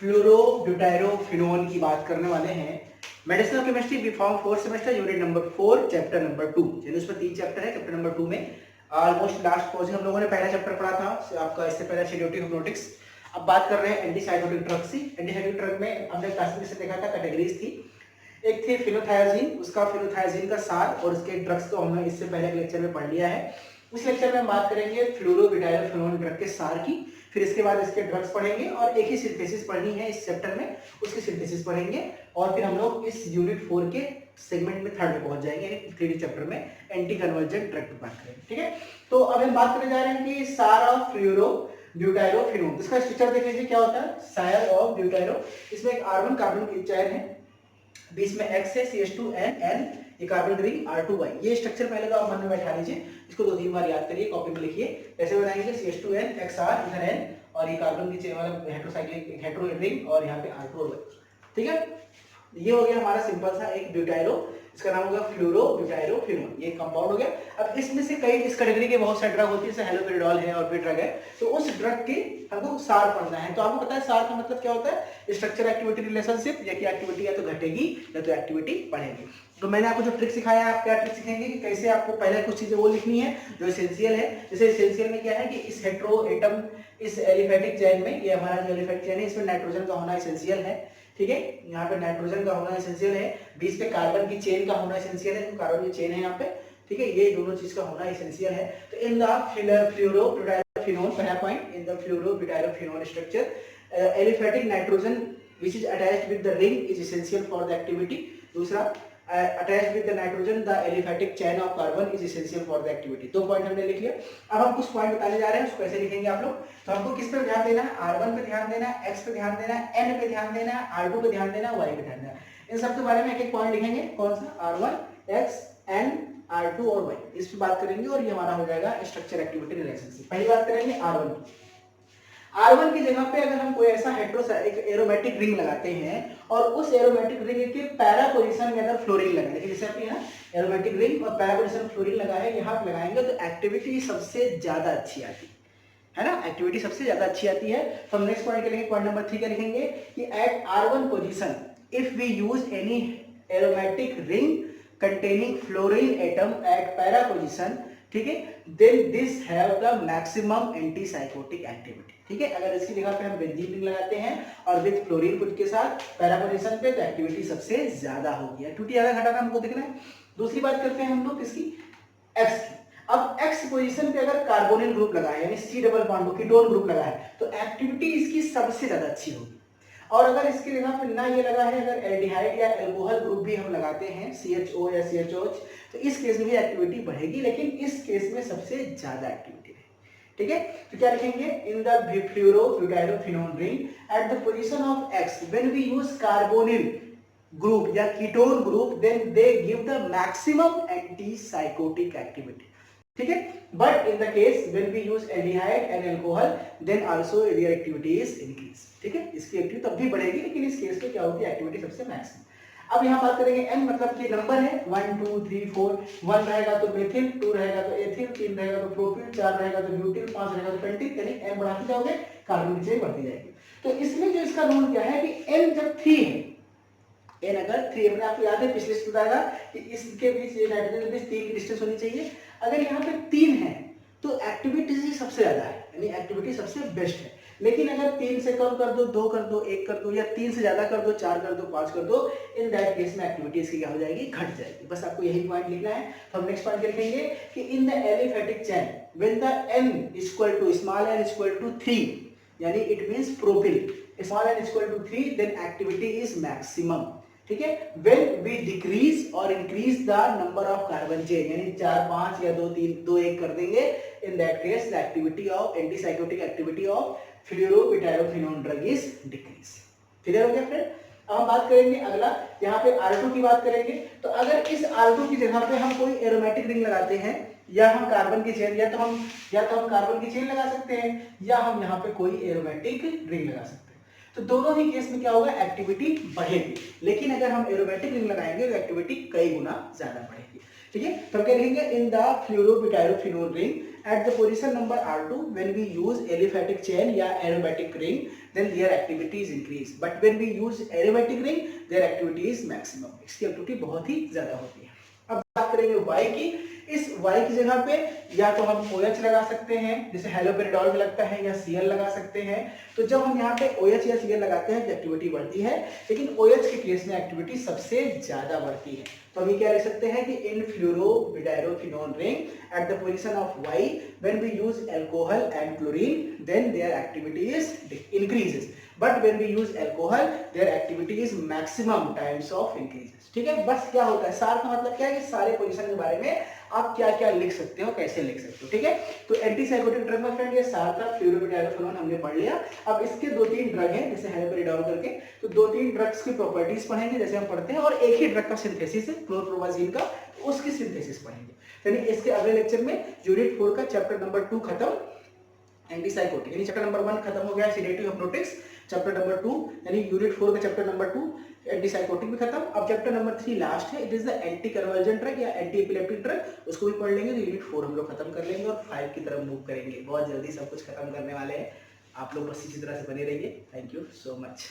फ्लोरोब्यूटायरोफिनोन की बात करने वाले हैं। Medicinal chemistry B pharm 4th semester, unit number 4, chapter number 2। यानी उसमें 3 चैप्टर है। चैप्टर नंबर 2 में ऑलमोस्ट लास्ट पहुंचे हम लोगों ने। पहला चैप्टर पढ़ा था आपका, इससे पहले सेडेटिव हिप्नोटिक्स। अब बात कर रहे हैं एंटीसाइकोटिक ड्रग्स की। एंटीसाइकोटिक ड्रग में हमने क्लासिफिकेशन देखा था, कैटेगरीज थी। एक थी फिनोथायाजीन, उसका फिनोथायाजीन का सार और उसके ड्रग्स को हमने इससे पहले के लेक्चर में पढ़ लिया है। उस लेक्चर में हम बात करेंगे फ्लोरोब्यूटायरोफिनोन ड्रग के सार की, फिर इसके बाद इसके ड्रग्स पढ़ेंगे और एक ही सिंथेसिस पढ़नी है इस चैप्टर में, उसकी सिंथेसिस पढ़ेंगे और फिर हम लोग इस यूनिट 4 के सेगमेंट में 3rd में पहुंच जाएंगे, यानी 3D चैप्टर में एंटी कन्वर्जेंट ड्रग की बात करेंगे। ठीक है, तो अब हम बात करने जा रहे हैं कि सार ऑफ फ्लोरोब्यूटायरोफिनोन। इसका स्ट्रक्चर देख लीजिए क्या होता है। सार ऑफ ब्यूटायरो, इसमें एक R1 कार्बन की चेन है, बीच में X है, CH2N, ये कार्बन रिंग R2Y। ये स्ट्रक्चर पहले तो आप मन में बैठा लीजिए, इसको 2-3 बार याद करिए, कॉपी में लिखिए। कैसे बनाएंगे, CH2N XR इधर N और ये कार्बन की चेन वाला हेटेरोसाइक्लिक हेटेरो रिंग और यहाँ पे R2 और Y। ठीक है, ये हो गया हमारा सिंपल सा एक ब्यूटायरो, इसका नाम होगा फ्लोरोब्यूटायरोफिनोन, ये कंपाउंड हो गया। अब इसमें से कई इस कैटेगरी के बहुत सारे ड्रग होती है, जैसे हेलोपेरिडोल है और भी ड्रग है, तो उस ड्रग के हमको सार पढ़ना है। तो आपको पता है सार का मतलब क्या होता है, स्ट्रक्चर एक्टिविटी रिलेशनशिप, या कि एक्टिविटी या तो घटेगी या तो एक्टिविटी बढ़ेगी। तो मैंने आपको जो ट्रिक सिखाया है, आप क्या ट्रिक सीखेंगे कि कैसे आपको पहले कुछ चीजें वो लिखनी है जो एसेंशियल है। जैसे एसेंशियल में क्या है कि इस हेटेरो एटम, इस एलिफेटिक चेन में, ये हमारा जो एलिफेटिक चेन है इसमें नाइट्रोजन का होना एसेंशियल है। ठीक है, यहाँ पे नाइट्रोजन का होना एसेंशियल है, बीच पे कार्बन की चेन का होना एसेंशियल है, तो कार्बन की चेन है यहाँ पे। ठीक है, ये दोनों चीज का होना एसेंशियल है। तो इन द फ्लोरोब्यूटायरोफिनोन, पहला point, in the fluorobutyrophenone structure aliphatic nitrogen which is attached with the ring is essential for the activity। दूसरा, attached with the nitrogen the aliphatic chain of carbon is essential for the activity। 2 point हमने लिख लिया। अब हम कुछ point बताने जा रहे हैं, उसको कैसे लिखेंगे आप लोग। तो हमको किस पे ध्यान देना है, R1 पे ध्यान देना है, X पे ध्यान देना है, N पे ध्यान देना है, R2 पे ध्यान देना है, Y पे ध्यान देना है। इन सब के बारे में एक एक पॉइंट लिखेंगे। कौन सा, R1, X, N, R2 और Y, इस पे बात करेंगे और ये हमारा हो जाएगा स्ट्रक्चर एक्टिविटी रिलेशनशिप। पहली बात करेंगे R1 की। R1 की जगह पे अगर हम कोई ऐसा एक एरोमेटिक रिंग लगाते हैं और उस एरोमेटिक रिंग के पैरा पोजीशन में अगर फ्लोरीन लगा, देखिए जैसे आपने ना एरोमेटिक रिंग और पैरा पोजीशन फ्लोरीन लगा है, यहाँ पे लगाएंगे तो एक्टिविटी सबसे ज्यादा अच्छी आती है ना, एक्टिविटी सबसे ज्यादा अच्छी आती है। तो हम नेक्स्ट पॉइंट के लिए पॉइंट नंबर 3 का लिखेंगे कि at R1 position if we use any aromatic ring containing fluorine atom at para position, ठीक है, then this have the maximum antipsychotic activity। ठीक है, अगर इसकी जगह पे हम बेंजीन रिंग लगाते हैं और विद फ्लोरीन खुद के साथ पैरा पोजीशन पे, तो एक्टिविटी सबसे ज्यादा होगी। एक्टिविटी ज्यादा घटाना हमको देखना है। दूसरी बात करते हैं हम लोग किसकी, एक्स की। अब एक्स पोजीशन पे अगर कार्बोनिल ग्रुप लगा है, यानी C double bond ketone group लगा है, तो एक्टिविटी इसकी सबसे ज्यादा अच्छी होगी। और अगर इसकी जगह पे ना ये लगा है, अगर एल्डिहाइड या एल्कोहल ग्रुप भी हम लगाते हैं, CHO या CHOH, तो इस केस में भी एक्टिविटी बढ़ेगी, लेकिन इस केस में सबसे ज्यादा एक्टिविटी रहेगी। ठीक है, तो क्या लिखेंगे, in the fluorobutyrophenone ring at the position of X when we use carbonyl group या ketone group, then they give the maximum antipsychotic activity. ठीक है, but in the case when we use aldehyde and alcohol then also their activity is increase. ठीक है, इसकी activity तब भी बढ़ेगी, लेकिन इस केस में क्या होती है, एक्टिविटी सबसे मैक्सिमम। अब यहाँ बात करेंगे N, मतलब कि नंबर है 1 2 3 4, 1 रहेगा तो मेथिल, 2 रहेगा तो एथिल, 3 रहेगा तो प्रोपिल, 4 रहेगा तो ब्यूटिल, 5 रहेगा तो पेंटिल, यानी N बढ़ाते जाओगे कार्बन की चेन बढ़ती जाएगी। तो इसमें जो इसका रूल क्या है कि N जब 3 है, N अगर 3, मैंने आपको याद है पिछले से बताया कि इसके बीच, ये नाइट्रोजन के बीच 3 की डिस्टेंस होनी चाहिए। अगर यहाँ पे 3 है तो एक्टिविटी सबसे ज्यादा है, यानी एक्टिविटी सबसे बेस्ट है। लेकिन अगर 3 से कम कर दो, 2 कर दो, 1 कर दो, या 3 से ज्यादा कर दो, 4 कर दो, 5 कर दो, इन दैट केस में एक्टिविटी इसकी क्या हो जाएगी, घट जाएगी। बस आपको यही पॉइंट लिखना है। तो हम नेक्स्ट पॉइंट लिखेंगे कि in the aliphatic chain when the n equal to small n equal to 3, यानी it means propyl, small n equal to 3, then activity is maximum. ठीक है, when we decrease और increase the number of carbon chain, यानी 4 5 या 2 3 2 1 कर देंगे, in that case the activity of antipsychotic activity of fluorobutyrophenone drug is decrease. Clear हो गया friend. अब हम बात करेंगे अगला, यहाँ पे R2 की बात करेंगे। तो अगर इस R2 की जगह पे हम कोई एरोमेटिक रिंग लगाते हैं, या हम कार्बन की चेन, या तो हम कार्बन की चेन लगा सकते हैं, या हम यहाँ पे कोई एरोमेटिक रिंग लगा सकते हैं, तो दोनों ही केस में क्या होगा, एक्टिविटी बढ़ेगी। लेकिन अगर हम एरोमेटिक रिंग लगाएंगे तो एक्टिविटी कई गुना ज्यादा बढ़ेगी। ठीक है। तो हम क्या लिखेंगे, in the fluorobutyrophenol ring at the position number R2 when we use aliphatic chain या aromatic ring then their activity is increase, but when we use aromatic ring their activity is maximum, इसकी activity बहुत ही ज्यादा होती है। अब बात करेंगे Y की। इस Y की जगह पे या तो हम OH लगा सकते हैं, जैसे हेलोपेरिडोल में लगता है, या Cl लगा सकते हैं। तो जब हम यहाँ पे OH या Cl लगाते हैं तो एक्टिविटी बढ़ती है, लेकिन OH के केस में एक्टिविटी सबसे ज्यादा बढ़ती है। तो हम ये क्या लिख सकते हैं कि in fluorobutyrophenol ring at the position of Y when we use alcohol and chlorine then their activity is increases, but when we use alcohol their activity is maximum times of increases. ठीक है, बस क्या होता है, सार का मतलब क्या है कि सारे पोजीशन के बारे में आप क्या क्या लिख सकते हो, कैसे लिख सकते हो। ठीक है, तो एंटीसाइकोटिक ड्रग में फ्रेंड ये सार था, फ्लोरोब्यूटायरोफिनोल हमने पढ़ लिया। अब इसके दो तीन ड्रग हैं जैसे हेलोपेरिडोल करके, तो दो तीन ड्रग्स की प्रॉपर्टीज पढ़ेंगे जैसे हम पढ़ते हैं, और एक ही ड्रग का सिंथेसिस है क्लोरप्रोमाजीन का, तो उसकी सिंथेसिस पढ़ेंगे। यानी इसके अगले लेक्चर में यूनिट 4 का चैप्टर नंबर 2 खत्म, एंटीसाइकोटिक, यानी चैप्टर नंबर 1 खत्म हो गया सिडेटिव हिप्नोटिक्स, चैप्टर नंबर 2 यानी यूनिट 4 का चैप्टर नंबर 2 एंटीसाइकोटिक भी खत्म। अब चैप्टर नंबर 3 लास्ट है, it is the anti convergent drug या एंटी एपिलेप्टिक ड्रग, उसको भी पढ़ लेंगे। तो यूनिट 4 हम लोग खत्म कर लेंगे और 5 की तरफ मूव करेंगे, बहुत जल्दी सब कुछ खत्म करने वाले हैं। आप लोग बस इसी तरह से बने रहिए। Thank you so much.